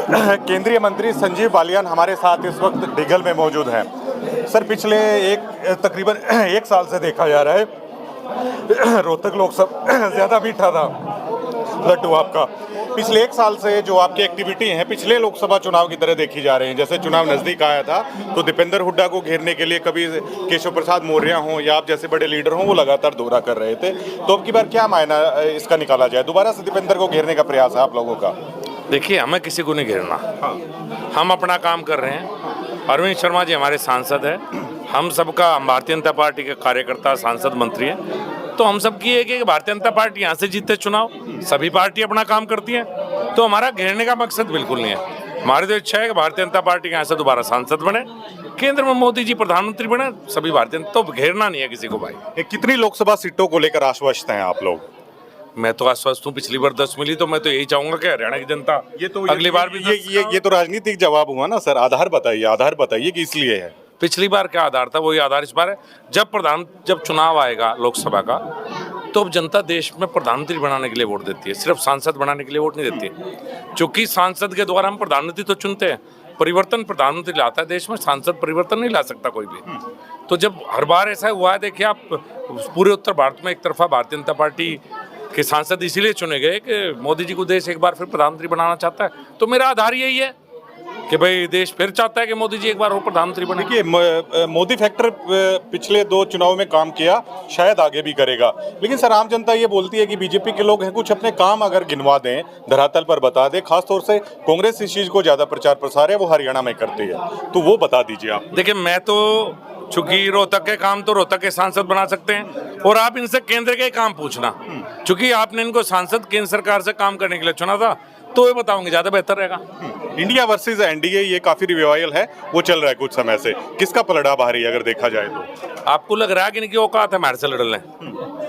केंद्रीय मंत्री संजीव बालियान हमारे साथ इस वक्त डिघल में मौजूद हैं। सर, पिछले तकरीबन एक साल से देखा जा रहा है रोहतक लोकसभा ज़्यादा मीठा था लड्डू आपका। पिछले एक साल से जो आपकी एक्टिविटी हैं पिछले लोकसभा चुनाव की तरह देखी जा रही हैं। जैसे चुनाव नज़दीक आया था तो दीपेंद्र हुड्डा को घेरने के लिए कभी केशव प्रसाद मौर्य हों या आप जैसे बड़े लीडर हों, वो लगातार दौरा कर रहे थे। तो अब की बार क्या मायना इसका निकाला जाए? दोबारा से दीपेंद्र को घेरने का प्रयास है आप लोगों का? देखिए, हमें किसी को नहीं घेरना। हम अपना काम कर रहे हैं। अरविंद शर्मा जी हमारे सांसद हैं। हम सबका, हम भारतीय जनता पार्टी के कार्यकर्ता, सांसद, मंत्री हैं। तो हम सब की है कि भारतीय जनता पार्टी यहाँ से जीते चुनाव, सभी पार्टी अपना काम करती हैं। तो हमारा घेरने का मकसद बिल्कुल नहीं है। हमारी तो इच्छा है कि भारतीय जनता पार्टी यहाँ से दोबारा सांसद बने, केंद्र में मोदी जी प्रधानमंत्री बने, सभी भारतीय। तो घेरना नहीं है किसी को भाई। कितनी लोकसभा सीटों को लेकर आश्वस्त हैं आप लोग? मैं तो आश्वस्त हूँ। पिछली बार 10 मिली, तो मैं तो यही चाहूंगा कि हरियाणा की जनता अगली बार भी ये तो राजनीतिक जवाब हुआ ना सर। आधार बताइए कि इसलिए है। पिछली बार क्या आधार था, वही आधार इस बार है। जब चुनाव आएगा लोकसभा का, तो अब जनता देश में प्रधानमंत्री बनाने के लिए वोट देती है, सिर्फ सांसद बनाने के लिए वोट नहीं देती है। चूंकि सांसद के द्वारा हम प्रधानमंत्री तो चुनते हैं, परिवर्तन प्रधानमंत्री लाता है देश में, सांसद परिवर्तन नहीं ला सकता कोई भी। तो जब हर बार ऐसा हुआ है, देखिए आप, पूरे उत्तर भारत में एक तरफा भारतीय जनता पार्टी के सांसद इसीलिए चुने गए कि मोदी जी को देश एक बार फिर प्रधानमंत्री बनाना चाहता है। तो मेरा आधार यही है कि भाई देश फिर चाहता है कि मोदी जी एक बार वो प्रधानमंत्री बने। देखिए, मोदी फैक्टर पिछले 2 चुनाव में काम किया, शायद आगे भी करेगा। लेकिन सर, आम जनता ये बोलती है कि बीजेपी के लोग हैं, कुछ अपने काम अगर गिनवा दें, धरातल पर बता दें। खासतौर से कांग्रेस इस चीज को ज्यादा प्रचार प्रसार है वो हरियाणा में करती है, तो वो बता दीजिए आप। देखिए, मैं तो चूंकि रोहतक के काम तो रोहतक के सांसद बना सकते हैं, और आप इनसे केंद्र के काम पूछना। चूंकि आपने इनको सांसद केंद्र सरकार से काम करने के लिए चुना था, तो ये बताऊंगे ज्यादा बेहतर रहेगा। इंडिया वर्सेस एनडीए, ये काफी रिवाइवल है, वो चल रहा है कुछ समय से। किसका पलड़ा भारी अगर देखा जाए तो? आपको लग रहा है कि इनकी औकात है हमारे से लड़ने?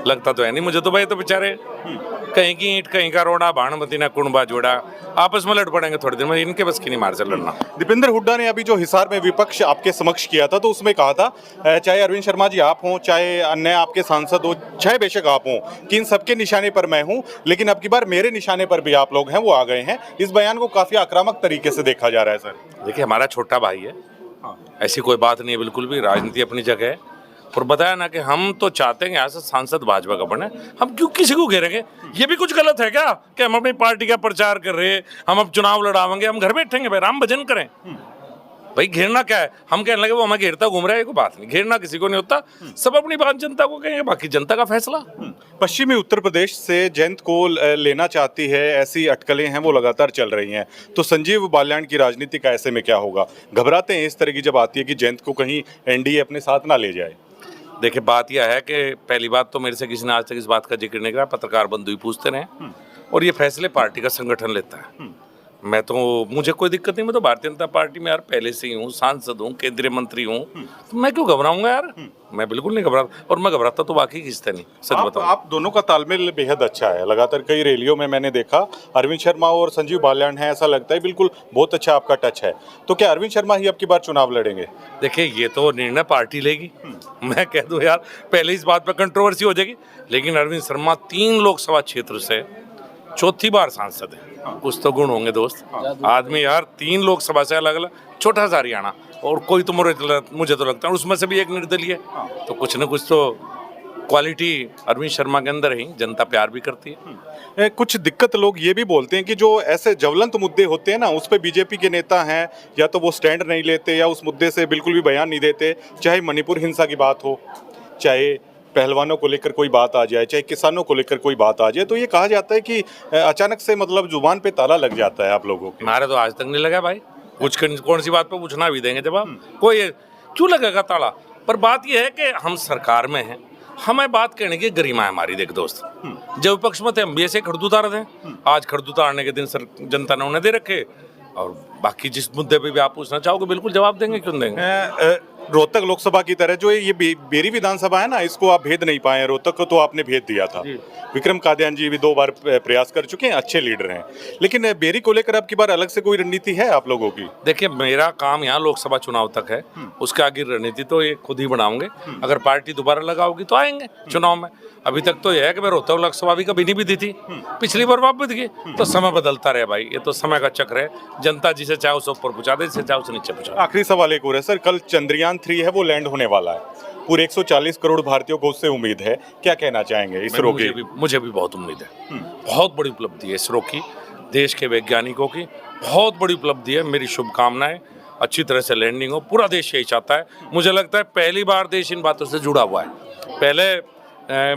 लगता तो है नहीं मुझे तो भाई। तो बेचारे कहीं की ईंट कहीं का रोड़ा, भानुमती ने कुंडबा जोड़ा, आपस में लड़ पड़ेंगे थोड़ी देर में। इनके बस की नहीं मार से लड़ना। दीपेंद्र हुड्डा ने अभी जो हिसार में विपक्ष आपके समक्ष किया था, तो उसमें कहा था, चाहे अरविंद शर्मा जी आप हों, चाहे अन्य आपके सांसद हो, चाहे बेशक आप हों, कि इन सबके निशाने पर मैं हूं, लेकिन अब की बार मेरे निशाने पर भी आप लोग हैं, वो आ गए हैं। इस बयान को काफी आक्रामक तरीके से देखा जा रहा है सर। देखिए, हमारा छोटा भाई है, ऐसी कोई बात नहीं है बिल्कुल भी। राजनीति अपनी जगह है। और बताया ना कि हम तो चाहते हैं यहाँ से सांसद भाजपा का बने। हम क्यों किसी को घेरेंगे? ये भी कुछ गलत है क्या कि हम अपनी पार्टी का प्रचार कर रहे हैं, हम अब चुनाव लड़ावेंगे, हम घर बैठेंगे भाई, राम भजन करें? भाई घेरना क्या है? हम कहने लगे वो हमें घेरता घूम रहा है, कोई बात नहीं। घेरना किसी को नहीं होता। सब अपनी बात जनता को कहेंगे, बाकी जनता का फैसला। पश्चिमी उत्तर प्रदेश से जयंत को लेना चाहती है, ऐसी अटकलें हैं वो लगातार चल रही हैं। तो संजीव बालियान की राजनीति का ऐसे में क्या होगा? घबराते हैं इस तरह की जब आती है कि जयंत को कहीं एनडीए अपने साथ ना ले जाए? देखिए, बात यह है कि पहली बात तो मेरे से किसी ने आज तक इस बात का जिक्र नहीं करा। पत्रकार बंधु ही पूछते रहे, और ये फैसले पार्टी का संगठन लेता है। मुझे कोई दिक्कत नहीं। मैं तो भारतीय जनता पार्टी में यार पहले से ही हूँ, सांसद हूँ, केंद्रीय मंत्री हूँ, तो मैं क्यों घबराऊंगा यार? मैं बिल्कुल नहीं घबराता, और मैं घबराता तो बाकी किससे नहीं, सच बताऊं। आप दोनों का तालमेल बेहद अच्छा है। लगातार कई रैलियों में मैंने देखा अरविंद शर्मा और संजीव बालियान है, ऐसा लगता है बिल्कुल बहुत अच्छा आपका टच है। तो क्या अरविंद शर्मा ही अब की बार चुनाव लड़ेंगे? देखिए, ये तो निर्णय पार्टी लेगी। मैं कह दूं यार, पहले इस बात पर कंट्रोवर्सी हो जाएगी, लेकिन अरविंद शर्मा 3 लोकसभा क्षेत्र से चौथी बार सांसद है। कुछ तो गुण होंगे दोस्त। आदमी यार 3 लोकसभा से अलग अलग, छोटा सा हरियाणा, और कोई तो मुझे तो लगता है उसमें से भी एक निर्दलीय। तो कुछ न कुछ तो क्वालिटी अरविंद शर्मा के अंदर ही, जनता प्यार भी करती है। कुछ दिक्कत लोग ये भी बोलते हैं कि जो ऐसे ज्वलंत मुद्दे होते हैं ना, उस पर बीजेपी के नेता हैं, या तो वो स्टैंड नहीं लेते या उस मुद्दे से बिल्कुल भी बयान नहीं देते। चाहे मणिपुर हिंसा की बात हो, चाहे पहलवानों को लेकर कोई बात आ जाए, चाहे किसानों को लेकर कोई बात आ जाए, तो ये कहा जाता है कि अचानक से मतलब जुबान पे ताला लग जाता है आप लोगों के। हमारे तो आज तक नहीं लगा भाई। कुछ कौन सी बात पे पूछना भी देंगे जवाब? कोई क्यों लगेगा ताला? पर बात यह है कि हम सरकार में हैं, हमें बात कहने की गरिमा है हमारी। देख दोस्त, जब विपक्ष में थे हम भी ऐसे खड़दू उतार दें। आज खड़दू उतारने के दिन जनता ने उन्हें दे रखे, और बाकी जिस मुद्दे पे भी आप पूछना चाहोगे बिल्कुल जवाब देंगे, क्यों देंगे। रोहतक लोकसभा की तरह जो ये बेरी विधानसभा है ना, इसको आप भेद नहीं पाए। रोहतक को तो आपने भेद दिया था। विक्रम कादियान जी भी 2 बार प्रयास कर चुके हैं, अच्छे लीडर हैं। लेकिन बेरी को लेकर अब की बार अलग से कोई रणनीति है आप लोगों की? देखिए, मेरा काम यहाँ लोकसभा चुनाव तक है, उसके आगे रणनीति तो ये खुद ही बनाऊंगे। अगर पार्टी दोबारा लगाओगी तो आएंगे चुनाव में। अभी तक तो यह है कि मैं रोहतक लोकसभा भी कभी नहीं भी दी थी, पिछली बार वापस गई। तो समय बदलता रहे भाई, ये तो समय का चक्र है। जनता जिसे चाहे उसे ऊपर पहुंचा दे, जिसे चाहे उसे नीचे पहुंचा दे। आखिरी सवाल एक और है सर, कल चंद्रयान 3 है वो लैंड होने वाला है, पूरे 140 करोड़ भारतीयों को उससे उम्मीद है, क्या कहना चाहेंगे इसरो की? मुझे भी बहुत उम्मीद है। बहुत बड़ी उपलब्धि है इसरो की, देश के वैज्ञानिकों की बहुत बड़ी उपलब्धि है। मेरी शुभकामनाएं, अच्छी तरह से लैंडिंग हो, पूरा देश यही चाहता है। मुझे लगता है पहली बार देश इन बातों से जुड़ा हुआ है। पहले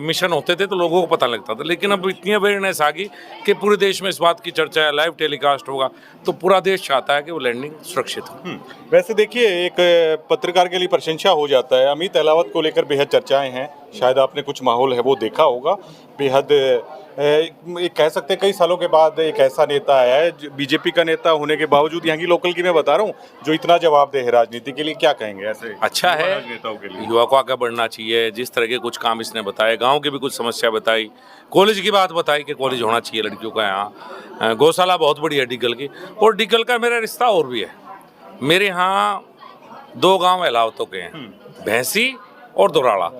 मिशन होते थे तो लोगों को पता लगता था, लेकिन अब इतनी अवेयरनेस आ गई कि पूरे देश में इस बात की चर्चा है, लाइव टेलीकास्ट होगा, तो पूरा देश चाहता है कि वो लैंडिंग सुरक्षित हो। वैसे देखिए, एक पत्रकार के लिए प्रशंसा हो जाता है, अमित अहलावत को लेकर बेहद चर्चाएं हैं, शायद आपने कुछ माहौल है वो देखा होगा, बेहद कह सकते हैं कई सालों के बाद एक ऐसा नेता आया है बीजेपी का नेता होने के बावजूद, यहाँ की लोकल की मैं बता रहा हूँ, जो इतना जवाबदेह है राजनीति के लिए। क्या कहेंगे ऐसे अच्छा है, नेताओं के लिए? युवा को आगे बढ़ना चाहिए। जिस तरह के कुछ काम इसने बताए, गांव की भी कुछ समस्या बताई, कॉलेज की बात बताई कि कॉलेज होना चाहिए लड़कियों का यहाँ, गौशाला बहुत बड़ी है डिगल की। और डिगल का मेरा रिश्ता और भी है, मेरे यहाँ 2 गांव अहलावतों के हैं, भैंसी और दोराला।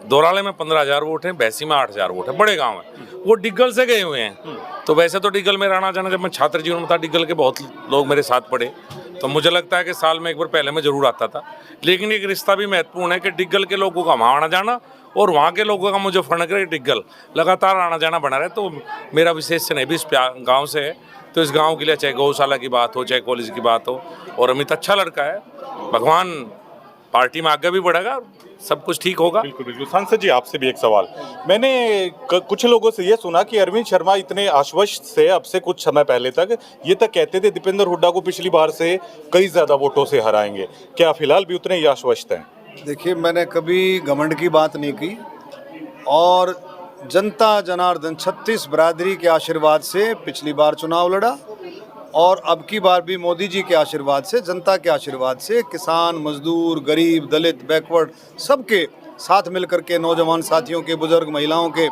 दोराले में 15,000 वोट हैं, भैंसी में 8,000 वोट है, बड़े गांव हैं। वो डिगल से गए हुए हैं। तो वैसे तो डिगल में आना जाना, जब मैं छात्र जीवन में था डिगल के बहुत लोग मेरे साथ पढ़े, तो मुझे लगता है कि साल में एक बार पहले मैं जरूर आता था। लेकिन एक रिश्ता भी महत्वपूर्ण है कि डिगल के लोगों का वहाँ आना जाना और वहाँ के लोगों का मुझे फर्क है, डिगल लगातार आना जाना बना रहे। तो मेरा विशेष से नहीं भी इस गाँव से है, तो इस गाँव के लिए चाहे गौशाला की बात हो, चाहे कॉलेज की बात हो। और अमित अच्छा लड़का है, भगवान पार्टी में आगे भी बढ़ेगा, सब कुछ ठीक होगा। बिल्कुल बिल्कुल। सांसद जी, आपसे भी एक सवाल, मैंने कुछ लोगों से ये सुना कि अरविंद शर्मा इतने आश्वस्त से अब से कुछ समय पहले तक ये तक कहते थे दीपेंद्र हुड्डा को पिछली बार से कई ज्यादा वोटों से हराएंगे, क्या फिलहाल भी उतने ही आश्वस्त हैं? देखिए, मैंने कभी घमंड की बात नहीं की, और जनता जनार्दन 36 बरादरी के आशीर्वाद से पिछली बार चुनाव लड़ा, और अब की बार भी मोदी जी के आशीर्वाद से, जनता के आशीर्वाद से, किसान, मजदूर, गरीब, दलित, बैकवर्ड, सबके साथ मिलकर के, नौजवान साथियों के, बुजुर्ग महिलाओं के,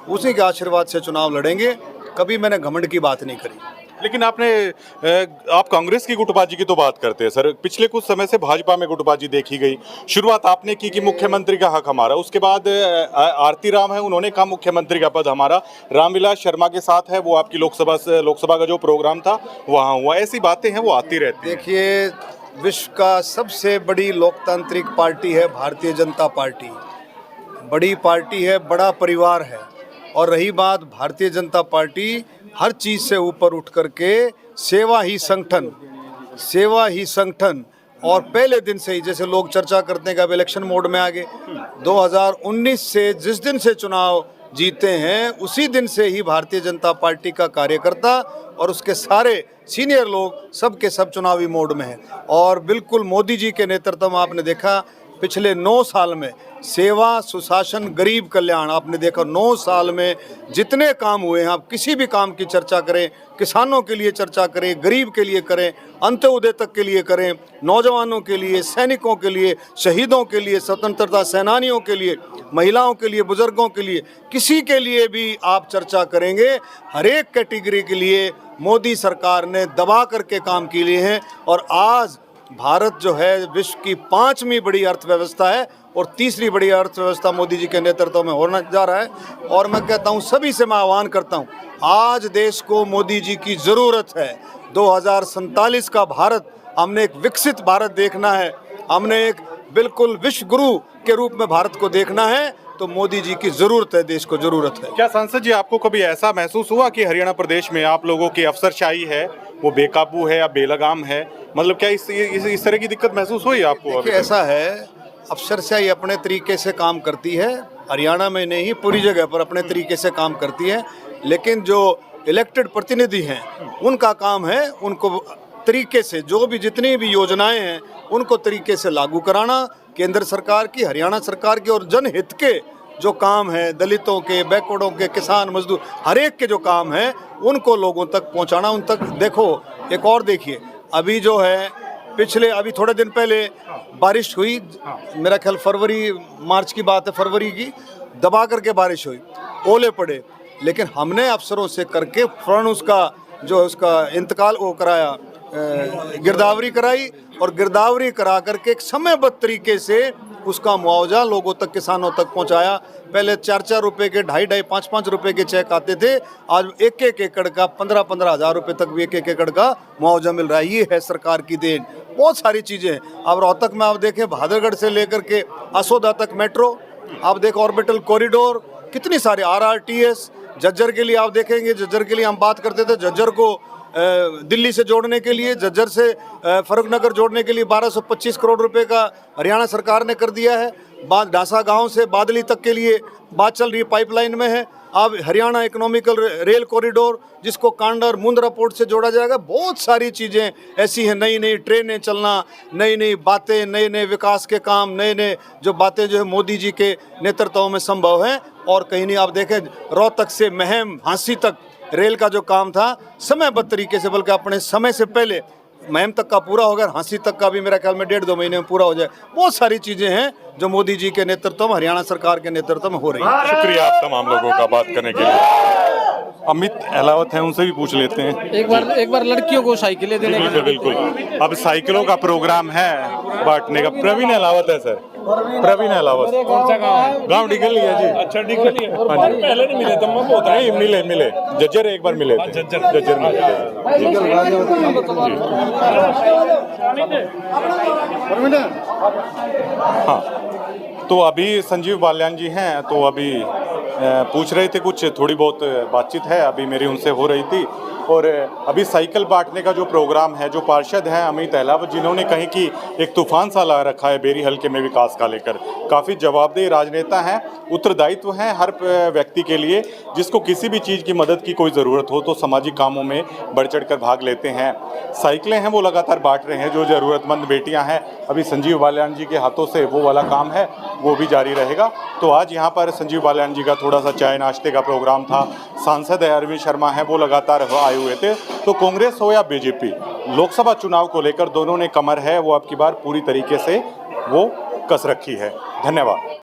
उसी के आशीर्वाद से चुनाव लड़ेंगे। कभी मैंने घमंड की बात नहीं करी। लेकिन आप कांग्रेस की गुटबाजी की तो बात करते हैं सर, पिछले कुछ समय से भाजपा में गुटबाजी देखी गई। शुरुआत आपने की कि मुख्यमंत्री का हक हमारा, उसके बाद आरती राम है, उन्होंने कहा मुख्यमंत्री का पद हमारा, रामविलास शर्मा के साथ है, वो आपकी लोकसभा का जो प्रोग्राम था वहाँ हुआ। ऐसी बातें हैं वो आती रहती हैं। देखिए, विश्व का सबसे बड़ी लोकतांत्रिक पार्टी है भारतीय जनता पार्टी, बड़ी पार्टी है, बड़ा परिवार है। और रही बात भारतीय जनता पार्टी हर चीज़ से ऊपर उठ करके सेवा ही संगठन, और पहले दिन से ही, जैसे लोग चर्चा करते हैं कि अब इलेक्शन मोड में आ गए, 2019 से जिस दिन से चुनाव जीते हैं उसी दिन से ही भारतीय जनता पार्टी का कार्यकर्ता और उसके सारे सीनियर लोग सब के सब चुनावी मोड में हैं। और बिल्कुल मोदी जी के नेतृत्व में आपने देखा पिछले 9 साल में सेवा, सुशासन, गरीब कल्याण, आपने देखा 9 साल में जितने काम हुए हैं, आप किसी भी काम की चर्चा करें, किसानों के लिए चर्चा करें, गरीब के लिए करें, अंत्योदय तक के लिए करें, नौजवानों के लिए, सैनिकों के लिए, शहीदों के लिए, स्वतंत्रता सेनानियों के लिए, महिलाओं के लिए, बुजुर्गों के लिए, किसी के लिए भी आप चर्चा करेंगे, हर एक कैटेगरी के लिए मोदी सरकार ने दबा करके काम किए हैं। और आज भारत जो है विश्व की 5वीं बड़ी अर्थव्यवस्था है, और 3री बड़ी अर्थव्यवस्था मोदी जी के नेतृत्व में होने जा रहा है। और मैं कहता हूं, सभी से मैं आह्वान करता हूं, आज देश को मोदी जी की ज़रूरत है। 2047 का भारत, हमने एक विकसित भारत देखना है, हमने एक बिल्कुल विश्व गुरु के रूप में भारत को देखना है, तो मोदी जी की ज़रूरत है, देश को ज़रूरत है। क्या सांसद जी, आपको कभी ऐसा महसूस हुआ कि हरियाणा प्रदेश में आप लोगों की अफसरशाही है वो बेकाबू है या बेलगाम है? मतलब क्या इस तरह की दिक्कत महसूस हुई आपको? देखिए, ऐसा है, अफसरशाही अपने तरीके से काम करती है, हरियाणा में नहीं पूरी जगह पर अपने तरीके से काम करती है, लेकिन जो इलेक्टेड प्रतिनिधि हैं उनका काम है उनको तरीके से, जो भी जितनी भी योजनाएं हैं उनको तरीके से लागू कराना, केंद्र सरकार की, हरियाणा सरकार की, और जनहित के जो काम है, दलितों के, बैकवर्डों के, किसान, मजदूर, हर एक के जो काम है उनको लोगों तक पहुंचाना, उन तक। देखो, एक और देखिए, अभी जो है अभी थोड़े दिन पहले बारिश हुई, मेरा ख्याल फरवरी मार्च की बात है, फरवरी की, दबा करके बारिश हुई, ओले पड़े, लेकिन हमने अफसरों से करके फौरन उसका इंतकाल वो कराया, गिरदावरी कराई, और गिरदावरी करा करके एक समयबद्ध तरीके से उसका मुआवजा लोगों तक, किसानों तक पहुंचाया। पहले 4-4 रुपए के, 2.5-2.5, 5-5 रुपए के चेक आते थे, आज 1-1 एकड़ का 15-15 हज़ार रुपए तक भी 1-1 एकड़ का मुआवजा मिल रहा है। ये है सरकार की देन। बहुत सारी चीज़ें हैं। अब रोहतक में आप देखें, बहादुरगढ़ से लेकर के असोदा तक मेट्रो, आप देखें ऑर्बिटल कॉरिडोर, कितनी सारे RRTS। झज्जर के लिए आप देखेंगे, झज्जर के लिए हम बात करते थे, झज्जर को दिल्ली से जोड़ने के लिए, झज्जर से फरुखनगर जोड़ने के लिए 1225 करोड़ रुपए का हरियाणा सरकार ने कर दिया है। डासा गांव से बादली तक के लिए बात चल रही है, पाइपलाइन में है। अब हरियाणा इकोनॉमिकल रेल कॉरिडोर, जिसको कांडर मुंद्रा पोर्ट से जोड़ा जाएगा। बहुत सारी चीज़ें ऐसी हैं, नई नई ट्रेनें चलना, नई नई बातें, नए नए विकास के काम, नए नए जो बातें जो है मोदी जी के नेतृत्व में संभव हैं। और कहीं नहीं, आप देखें रोहतक से महम झांसी तक रेल का जो काम था समयबद्ध तरीके से, बल्कि अपने समय से पहले महम तक का पूरा हो गया, झांसी तक का भी मेरा ख्याल में 1.5-2 महीने में पूरा हो जाए। बहुत सारी चीज़ें हैं जो मोदी जी के नेतृत्व में, हरियाणा सरकार के नेतृत्व में हो रही है। शुक्रिया आप तमाम लोगों का बात करने के लिए। अमित अहलावत हैं, उनसे भी पूछ लेते हैं। एक बार लड़कियों को साइकिलें देने के लिए। बिल्कुल। अब साइकिलों का प्रोग्राम है बांटने का। प्रवीण अहलावत है सर, प्रवीण अहलावत। कौन सा गाँव है? गाँव डिगल है जी। अच्छा डिगल ही है। हाँ जी। पहले नहीं मिले तो मैं बहुत नहीं मिले जज्जर एक बार मिले थे। जज्जर मिले थे। हाँ, तो अभी संजीव बालियान जी हैं, तो अभी पूछ रहे थे, कुछ थोड़ी बहुत बातचीत है अभी मेरी उनसे हो रही थी। और अभी साइकिल बांटने का जो प्रोग्राम है, जो पार्षद हैं अमित अहलावत, जिन्होंने कहीं कि एक तूफान सा ला रखा है बेरी हल्के में विकास का लेकर, काफ़ी जवाबदेह राजनेता हैं, उत्तरदायित्व हैं हर व्यक्ति के लिए। जिसको किसी भी चीज़ की मदद की कोई ज़रूरत हो तो सामाजिक कामों में बढ़ चढ़ कर भाग लेते हैं। साइकिलें हैं वो लगातार बांट रहे हैं, जो ज़रूरतमंद बेटियां हैं। अभी संजीव बालियान जी के हाथों से वो वाला काम है, वो भी जारी रहेगा। तो आज यहाँ पर संजीव बालियान जी का थोड़ा सा चाय नाश्ते का प्रोग्राम था। सांसद अरविंद शर्मा हैं, वो लगातार आए हुए थे। तो कांग्रेस हो या बीजेपी, लोकसभा चुनाव को लेकर दोनों ने कमर है वो अब की बार पूरी तरीके से वो कस रखी है। धन्यवाद।